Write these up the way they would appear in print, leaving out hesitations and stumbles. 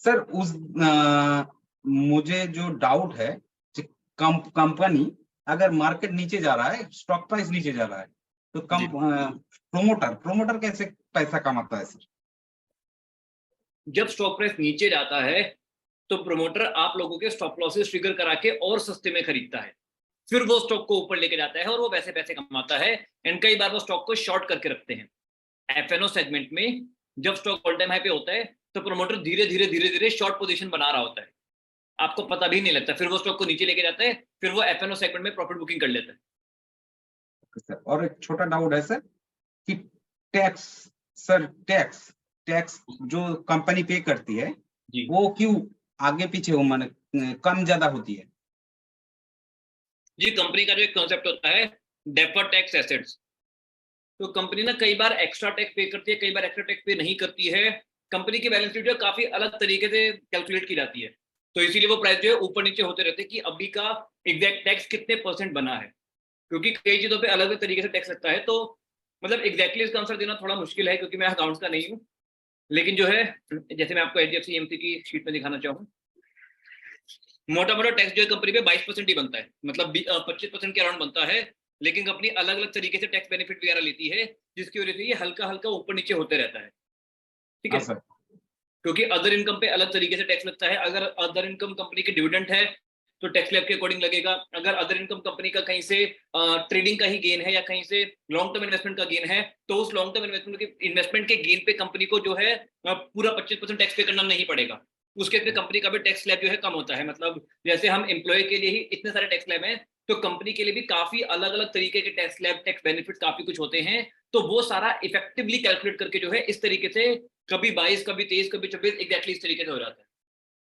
Sir उस मुझे जो डाउट है, कंपनी अगर मार्केट नीचे जा रहा है, स्टॉक प्राइस नीचे जा रहा है, तो प्रोमोटर कैसे पैसा कमाता है सर? जब स्टॉक प्राइस नीचे जाता है तो प्रोमोटर आप लोगों के स्टॉप लॉसेस ट्रिगर करा के और सस्ते में खरीदता है, फिर वो स्टॉक को ऊपर लेके जाता है और वो वैसे पैसे कमाता है। एंड कई बार वो स्टॉक को शॉर्ट करके रखते हैं। एफएनओ सेगमेंट में जब स्टॉक ऑल टाइम हाई पे होता है तो प्रोमोटर धीरे धीरे शॉर्ट पोजीशन बना रहा होता है, आपको पता भी नहीं लगता, फिर वो स्टॉक को नीचे लेके जाता है, फिर वो एफएनओ सेगमेंट में प्रॉफिट बुकिंग कर लेता है। सर और एक छोटा डाउट है सर कि टैक्स जो कंपनी पे करती है जी वो क्यों आगे पीछे हो, माने कम ज्यादा होती है? जी, कंपनी का जो एक कॉन्सेप्ट होता है डेफर्ड टैक्स एसेट्स, तो कंपनी ना कई बार एक्स्ट्रा टैक्स पे करती है, कई बार एक्स्ट्रा टैक्स पे नहीं करती है। कंपनी की बैलेंस शीट जो काफी अलग तरीके से कैलकुलेट की जाती है, तो इसीलिए वो प्राइस जो है ऊपर नीचे होते रहते हैं कि अभी का एग्जैक्ट टैक्स कितने % बना है, क्योंकि कई चीजों पे अलग अलग तरीके से टैक्स लगता है। तो मतलब एग्जैक्टली इसका आंसर देना थोड़ा मुश्किल है क्योंकि मैं अकाउंट्स का नहीं हूँ, लेकिन जो है जैसे मैं आपको एचडीएफसी एमसी की शीट में दिखाना चाहूँ, मोटा मोटा टैक्स जो है कंपनी पे 22% ही बनता है, मतलब 25% के अराउंड बनता है। लेकिन कंपनी अलग अलग तरीके से टैक्स बेनिफिट वगैरह लेती है, जिसकी वजह से ये हल्का हल्का ऊपर नीचे होते रहता है। ठीक हाँ है, सर। क्योंकि अदर इनकम पे अलग तरीके से टैक्स लगता है। अगर अदर इनकम कंपनी के डिविडेंड है तो टैक्स स्लैब के अकॉर्डिंग लगेगा। अगर अदर इनकम कंपनी का कहीं से ट्रेडिंग का ही गेन है या कहीं से लॉन्ग टर्म इन्वेस्टमेंट का गेन है, तो उस लॉन्ग टर्म इन्वेस्टमेंट के गेन पे कंपनी को जो है पूरा 25% टैक्स पे करना नहीं पड़ेगा। उसके पे कंपनी का भी टैक्स स्लैब जो है कम होता है। मतलब जैसे हम एम्प्लॉय के लिए ही इतने सारे टैक्स स्लैब हैं, तो कंपनी के लिए भी काफी अलग अलग तरीके के टैक्स स्लैब, टैक्स बेनिफिट काफी कुछ होते हैं। तो वो सारा इफेक्टिवली कैलकुलेट करके जो है इस तरीके से कभी 22, कभी 23, कभी 24 एग्जैक्टली इस तरीके से हो जाता है।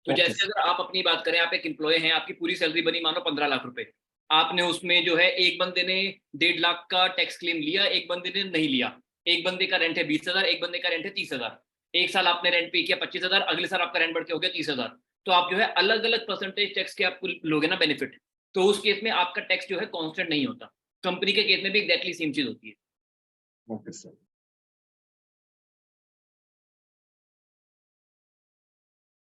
तो जैसे अगर आप अपनी बात करें, आप एक एम्प्लॉय हैं, आपकी पूरी सैलरी बनी मानो 15 लाख रुपए, आपने उसमें जो है एक बंदे ने 1.5 लाख का टैक्स क्लेम लिया, एक बंदे ने नहीं लिया। एक बंदे का रेंट है 20,000, एक बंदे का रेंट है 30,000। एक साल आपने रेंट पे किया 25,000, अगले साल आपका रेंट बढ़ के हो गया 30,000। तो आप जो है अलग अलग परसेंटेज टैक्स के आप लोगे ना बेनिफिट, तो उस केस में आपका टैक्स जो है कांस्टेंट नहीं होता। कंपनी के केस में भी एग्जैक्टली सेम चीज होती है। Okay sir.